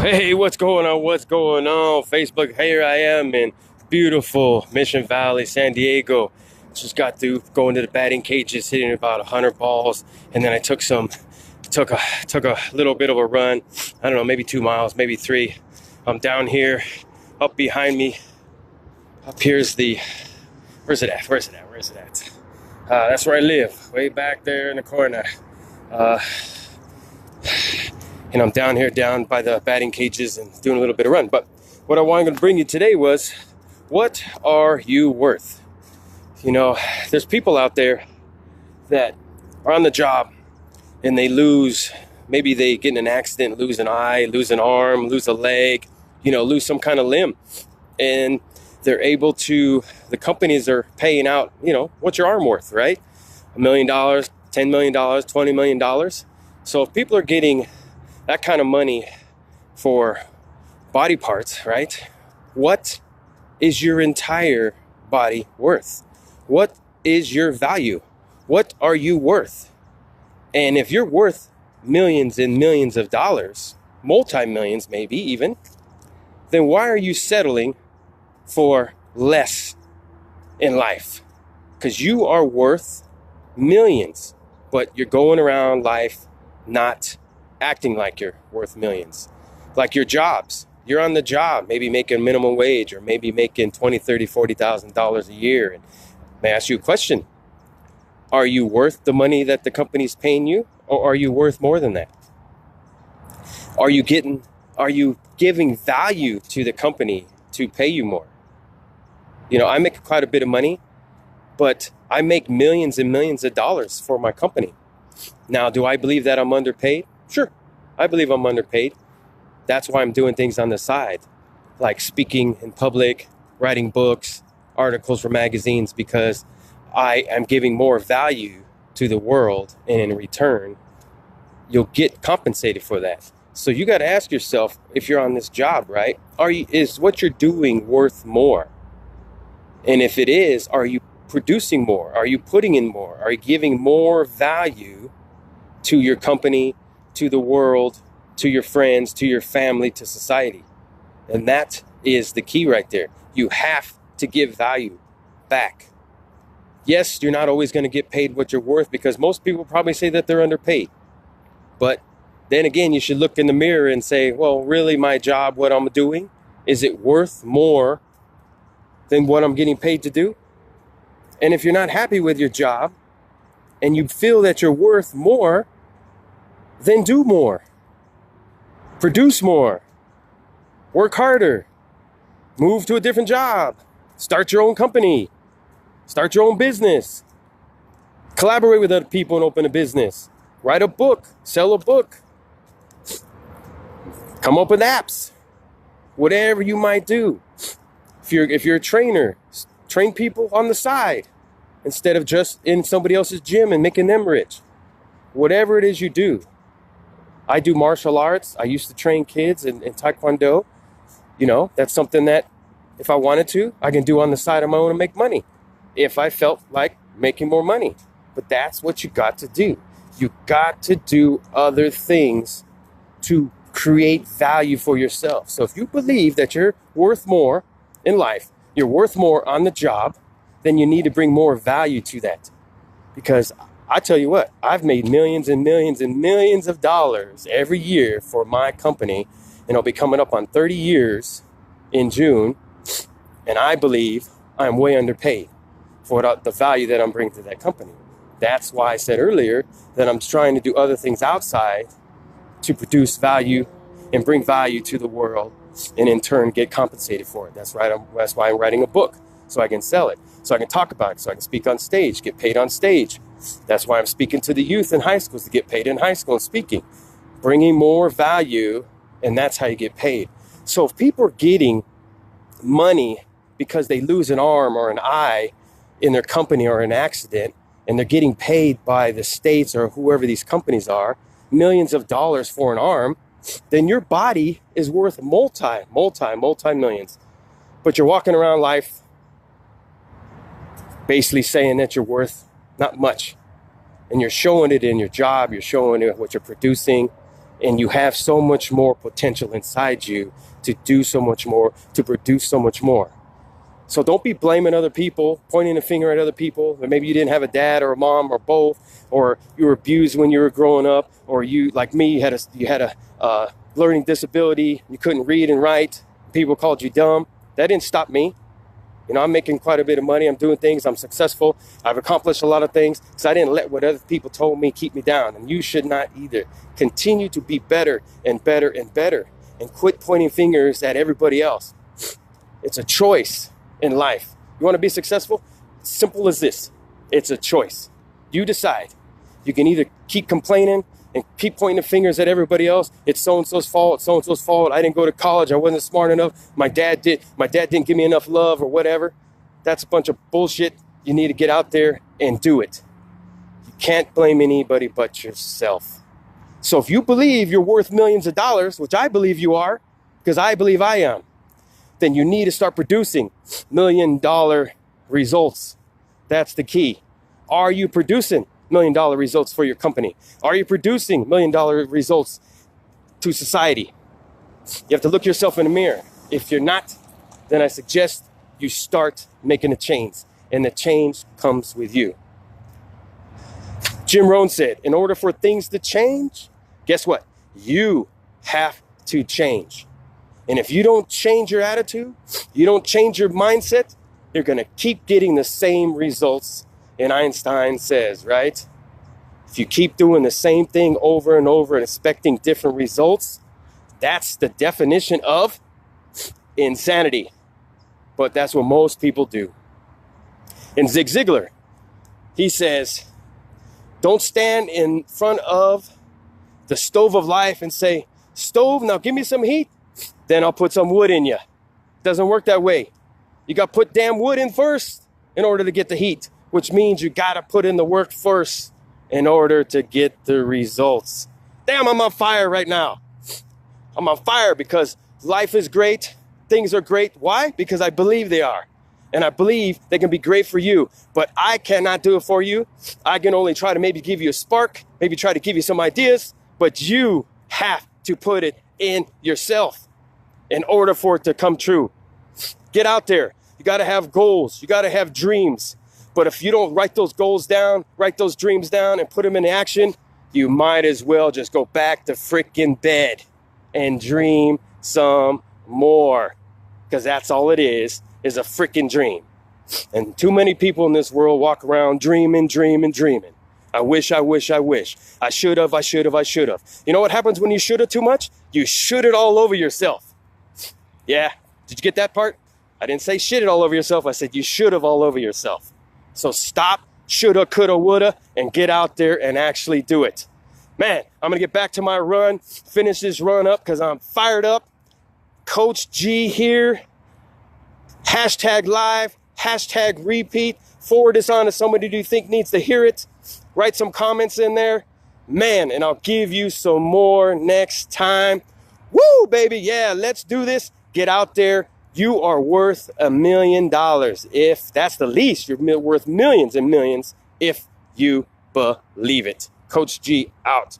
Hey, what's going on? What's going on? Facebook, here I am in beautiful Mission Valley, San Diego. Just got through going to the batting cages, hitting about 100 balls, and then I took a little bit of a run. I don't know, maybe 2 miles, maybe three. I'm down here, up behind me. Up here's the, where's it at? Where's it at? That's where I live, way back there in the corner. And I'm down here, down by the batting cages and doing a little bit of run. But what I wanted to bring you today was, what are you worth? You know, there's people out there that are on the job and they lose, maybe they get in an accident, lose an eye, lose an arm, lose a leg, lose some kind of limb. And they're able to, the companies are paying out, what's your arm worth, right? $1 million, $10 million, $20 million. So if people are getting that kind of money for body parts, right? What is your entire body worth? What is your value? What are you worth? And if you're worth millions and millions of dollars, multi-millions maybe even, then why are you settling for less in life? Because you are worth millions, but you're going around life not acting like you're worth millions. Like your jobs, you're on the job, maybe making minimum wage or maybe making $20,000, $30,000, $40,000 a year. And may I ask you a question? Are you worth the money that the company's paying you, or are you worth more than that? Are you giving value to the company to pay you more? I make quite a bit of money, but I make millions and millions of dollars for my company. Now, do I believe that I'm underpaid? Sure, I believe I'm underpaid. That's why I'm doing things on the side, like speaking in public, writing books, articles for magazines, because I am giving more value to the world, and in return, you'll get compensated for that. So you got to ask yourself, if you're on this job, right, is what you're doing worth more? And if it is, are you producing more? Are you putting in more? Are you giving more value to your company, to the world, to your friends, to your family, to society? And that is the key right there. You have to give value back. Yes, you're not always going to get paid what you're worth, because most people probably say that they're underpaid. But then again, you should look in the mirror and say, well, really, my job, what I'm doing, is it worth more than what I'm getting paid to do? And if you're not happy with your job and you feel that you're worth more, then do more, produce more, work harder, move to a different job, start your own company, start your own business, collaborate with other people and open a business, write a book, sell a book, come up with apps, whatever you might do. If you're a trainer, train people on the side instead of just in somebody else's gym and making them rich. Whatever it is you do. I do martial arts. I used to train kids in Taekwondo. That's something that if I wanted to, I can do on the side of my own and make money if I felt like making more money. But that's what you got to do. You got to do other things to create value for yourself. So if you believe that you're worth more in life, you're worth more on the job, then you need to bring more value to that. Because I tell you what, I've made millions and millions and millions of dollars every year for my company, and I'll be coming up on 30 years in June, and I believe I'm way underpaid for the value that I'm bringing to that company. That's why I said earlier that I'm trying to do other things outside to produce value and bring value to the world, and in turn get compensated for it. That's why I'm writing a book, so I can sell it, so I can talk about it, so I can speak on stage, get paid on stage. That's why I'm speaking to the youth in high schools to get paid in high school and speaking, bringing more value, and that's how you get paid. So if people are getting money because they lose an arm or an eye in their company or an accident, and they're getting paid by the states or whoever these companies are, millions of dollars for an arm, then your body is worth multi-millions. But you're walking around life basically saying that you're worth not much. And you're showing it in your job, you're showing it what you're producing, And you have so much more potential inside you to do so much more, to produce so much more. So don't be blaming other people, pointing a finger at other people. Or maybe you didn't have a dad or a mom or both, or you were abused when you were growing up, or you, like me, you had a learning disability. You couldn't read and write. People called you dumb. That didn't stop me. You know, I'm making quite a bit of money. I'm doing things. I'm successful. I've accomplished a lot of things because I didn't let what other people told me keep me down. And you should not either. Continue to be better and better and better, and quit pointing fingers at everybody else. It's a choice in life. You want to be successful? Simple as this. It's a choice. You decide. You can either keep complaining and keep pointing the fingers at everybody else. It's so-and-so's fault. It's so-and-so's fault. I didn't go to college. I wasn't smart enough. My dad didn't give me enough love, or whatever. That's a bunch of bullshit. You need to get out there and do it. You can't blame anybody but yourself. So if you believe you're worth millions of dollars, which I believe you are, because I believe I am, then you need to start producing $1 million results. That's the key. Are you producing $1 million results for your company? Are you producing $1 million results to society? You have to look yourself in the mirror. If you're not, then I suggest you start making a change, and the change comes with you. Jim Rohn said, in order for things to change, guess what? You have to change. And if you don't change your attitude, you don't change your mindset, you're going to keep getting the same results. And Einstein says, right? If you keep doing the same thing over and over and expecting different results, that's the definition of insanity. But that's what most people do. And Zig Ziglar, he says, don't stand in front of the stove of life and say, stove, now give me some heat. Then I'll put some wood in you. Doesn't work that way. You got to put damn wood in first in order to get the heat, which means you got to put in the work first in order to get the results. Damn, I'm on fire right now. I'm on fire because life is great. Things are great. Why? Because I believe they are. And I believe they can be great for you. But I cannot do it for you. I can only try to maybe give you a spark, maybe try to give you some ideas, but you have to put it in yourself in order for it to come true. Get out there. You got to have goals. You got to have dreams. But if you don't write those goals down, write those dreams down and put them into action, you might as well just go back to freaking bed and dream some more. Because that's all it is a freaking dream. And too many people in this world walk around dreaming. I wish. I should have. You know what happens when you should have too much? You should it all over yourself. Yeah, did you get that part? I didn't say shit it all over yourself. I said you should have all over yourself. So stop shoulda, coulda, woulda, and get out there and actually do it. Man, I'm going to get back to my run, finish this run up because I'm fired up. Coach G here. #live, #repeat. Forward this on to somebody you think needs to hear it. Write some comments in there. Man, and I'll give you some more next time. Woo, baby. Yeah, let's do this. Get out there. You are worth $1 million. If that's the least, you're worth millions and millions if you believe it. Coach G out.